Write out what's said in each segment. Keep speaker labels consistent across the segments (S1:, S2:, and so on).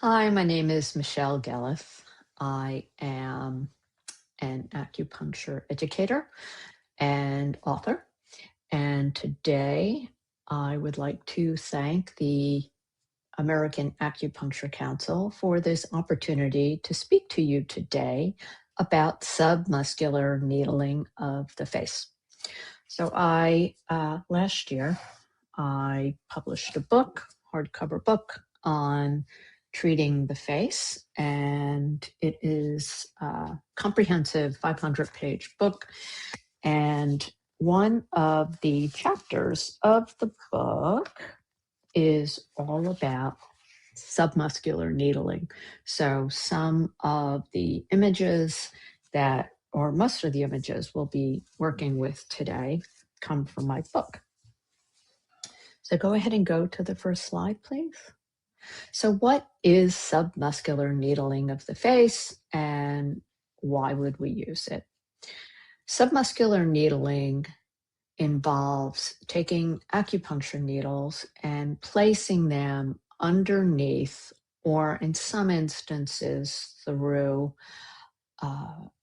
S1: Hi, my name is Michelle Gellis. I am an acupuncture educator and author. And today I would like to thank the American Acupuncture Council for this opportunity to speak to you today about submuscular needling of the face. So last year, I published a book, hardcover book on treating the face, and it is a comprehensive 500-page book. And one of the chapters of the book is all about submuscular needling. So some of the images or most of the images we'll be working with today come from my book. So go ahead and go to the first slide, please. So what is submuscular needling of the face, and why would we use it? Submuscular needling involves taking acupuncture needles and placing them underneath, or in some instances through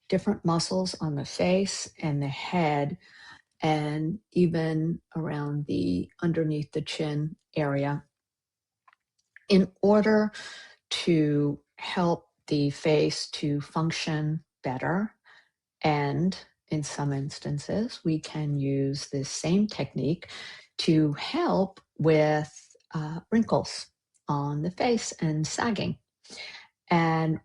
S1: different muscles on the face and the head, and even around underneath the chin area, in order to help the face to function better. And in some instances, we can use this same technique to help with wrinkles on the face and sagging. And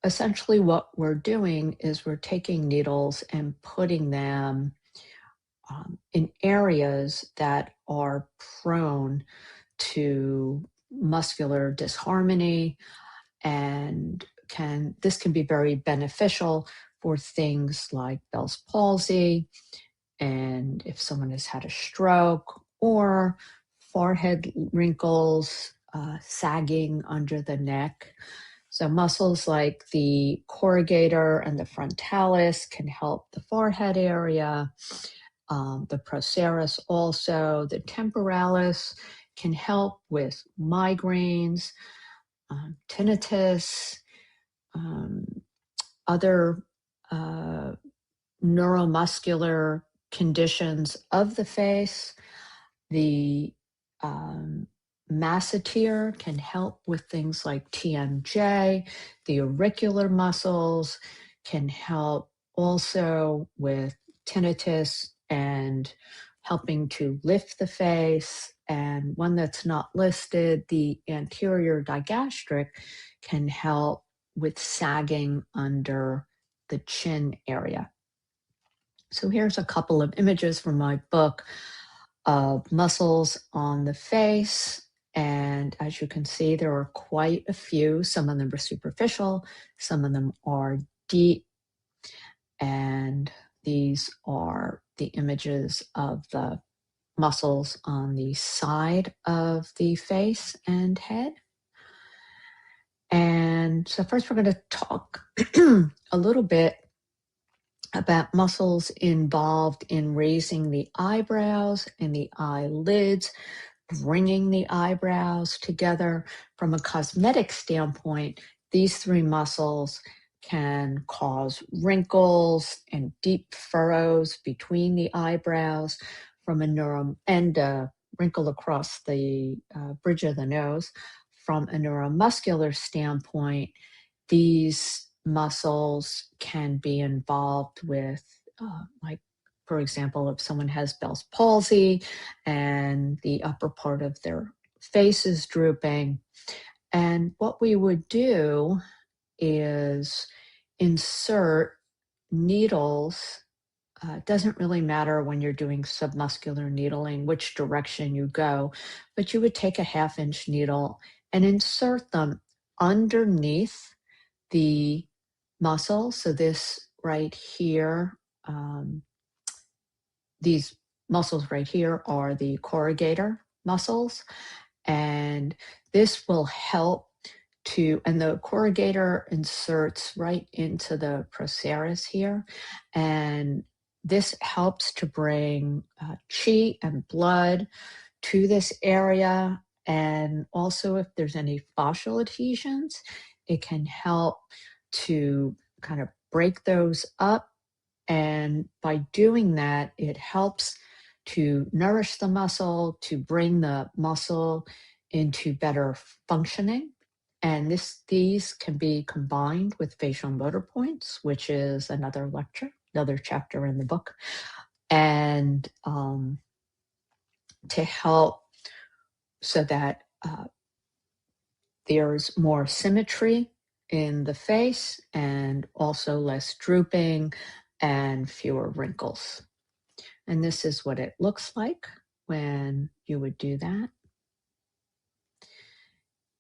S1: essentially what we're doing is we're taking needles and putting them in areas that are prone to muscular disharmony, and this can be very beneficial for things like Bell's palsy, and if someone has had a stroke, or forehead wrinkles, sagging under the neck. So muscles like the corrugator and the frontalis can help the forehead area. The procerus also, the temporalis can help with migraines, tinnitus, other neuromuscular conditions of the face. The masseter can help with things like TMJ. The auricular muscles can help also with tinnitus and helping to lift the face. And one that's not listed, the anterior digastric, can help with sagging under the chin area. So here's a couple of images from my book of muscles on the face. And as you can see, there are quite a few. Some of them are superficial, some of them are deep. And these are the images of the muscles on the side of the face and head. And so first we're going to talk a little bit about muscles involved in raising the eyebrows and the eyelids, bringing the eyebrows together. From a cosmetic standpoint, these three muscles can cause wrinkles and deep furrows between the eyebrows and a wrinkle across the bridge of the nose. From a neuromuscular standpoint, these muscles can be involved with, for example, if someone has Bell's palsy and the upper part of their face is drooping. And what we would do is insert needles. Doesn't really matter when you're doing submuscular needling which direction you go, but you would take a 1/2-inch needle and insert them underneath the muscle. So this right here, these muscles right here are the corrugator muscles, and this will help and the corrugator inserts right into the procerus here, and this helps to bring qi and blood to this area, And also, if there's any fascial adhesions, it can help to kind of break those up. And by doing that, it helps to nourish the muscle, to bring the muscle into better functioning. And these can be combined with facial motor points, which is another lecture, another chapter in the book, and to help so that there's more symmetry in the face and also less drooping and fewer wrinkles. And this is what it looks like when you would do that.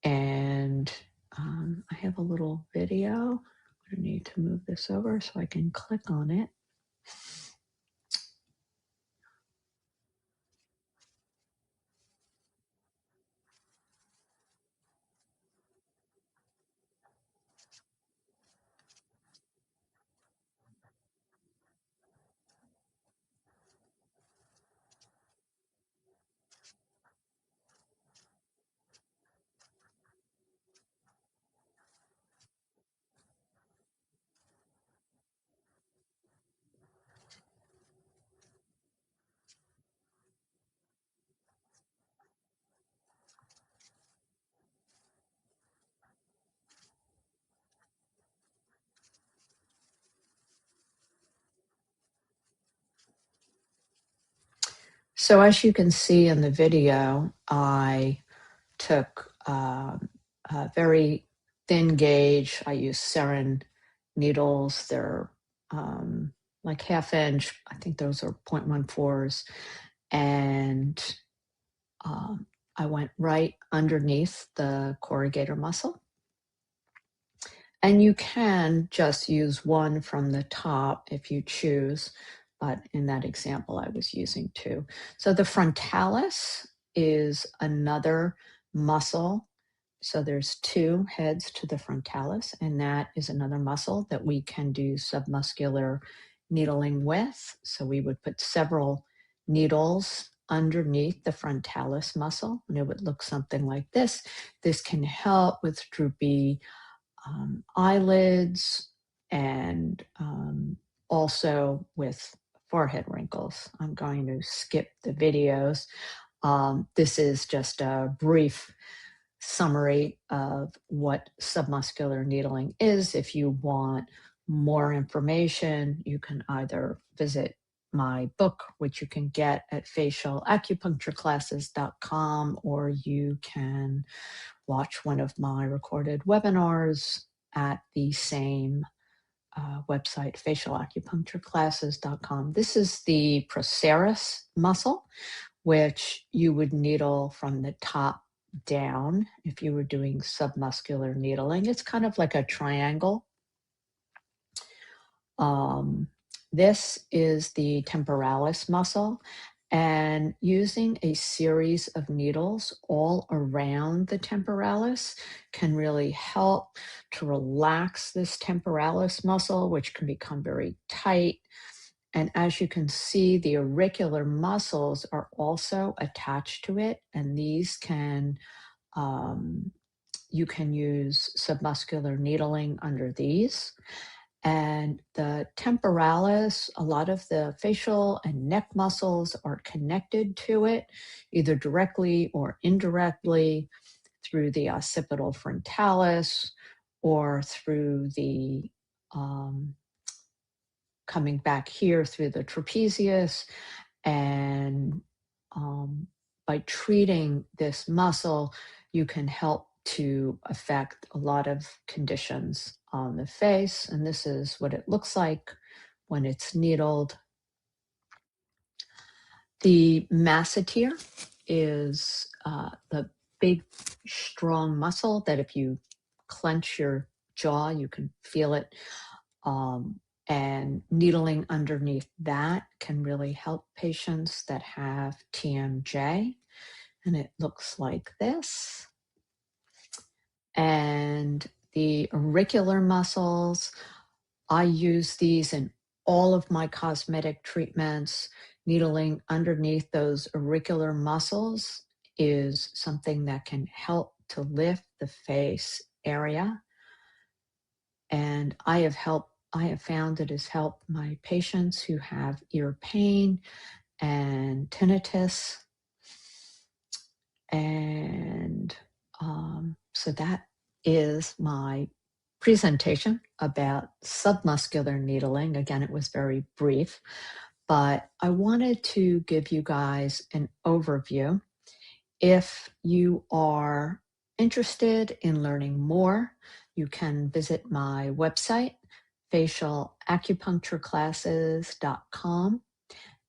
S1: And I have a little video. I need to move this over so I can click on it. So as you can see in the video, I took a very thin gauge. I use Seren needles. They're like half inch. I think those are 0.14s. And I went right underneath the corrugator muscle. And you can just use one from the top if you choose, but in that example, I was using two. So the frontalis is another muscle. So there's two heads to the frontalis, and that is another muscle that we can do submuscular needling with. So we would put several needles underneath the frontalis muscle, and it would look something like this. This can help with droopy eyelids and also with forehead wrinkles. I'm going to skip the videos. This is just a brief summary of what submuscular needling is. If you want more information, you can either visit my book, which you can get at facialacupunctureclasses.com, or you can watch one of my recorded webinars at the same website, facialacupunctureclasses.com. This is the procerus muscle, which you would needle from the top down if you were doing submuscular needling. It's kind of like a triangle. This is the temporalis muscle, and using a series of needles all around the temporalis can really help to relax this temporalis muscle, which can become very tight. And as you can see, the auricular muscles are also attached to it, and these can, you can use submuscular needling under these. And the temporalis, a lot of the facial and neck muscles are connected to it, either directly or indirectly through the occipital frontalis or through the coming back here through the trapezius. And by treating this muscle, you can help to affect a lot of conditions on the face. And this is what it looks like when it's needled. The masseter is the big, strong muscle that if you clench your jaw, you can feel it. And needling underneath that can really help patients that have TMJ. And it looks like this. And the auricular muscles, I use these in all of my cosmetic treatments, needling underneath those auricular muscles is something that can help to lift the face area. And I have found it has helped my patients who have ear pain and tinnitus. And so that is my presentation about submuscular needling. Again, it was very brief, but I wanted to give you guys an overview. If you are interested in learning more, you can visit my website, facialacupunctureclasses.com.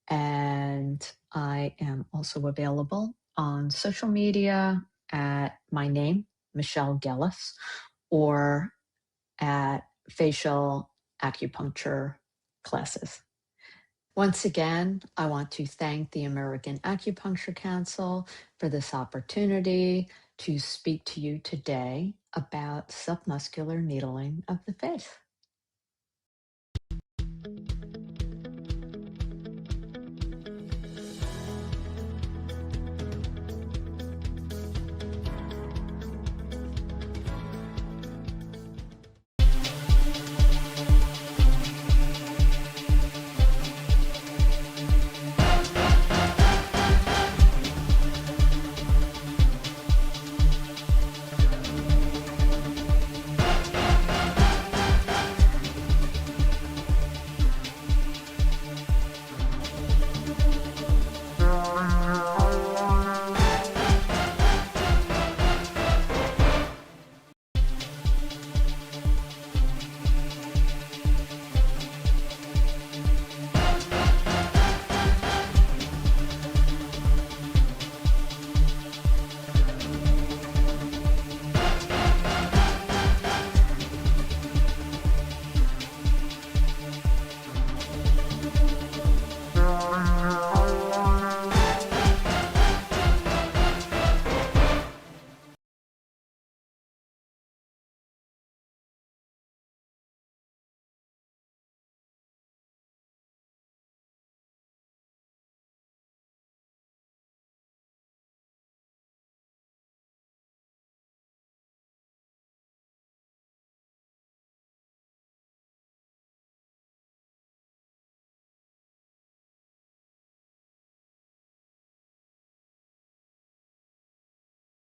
S1: And I am also available on social media at my name, Michelle Gellis, or at Facial Acupuncture Classes. Once again, I want to thank the American Acupuncture Council for this opportunity to speak to you today about submuscular needling of the face.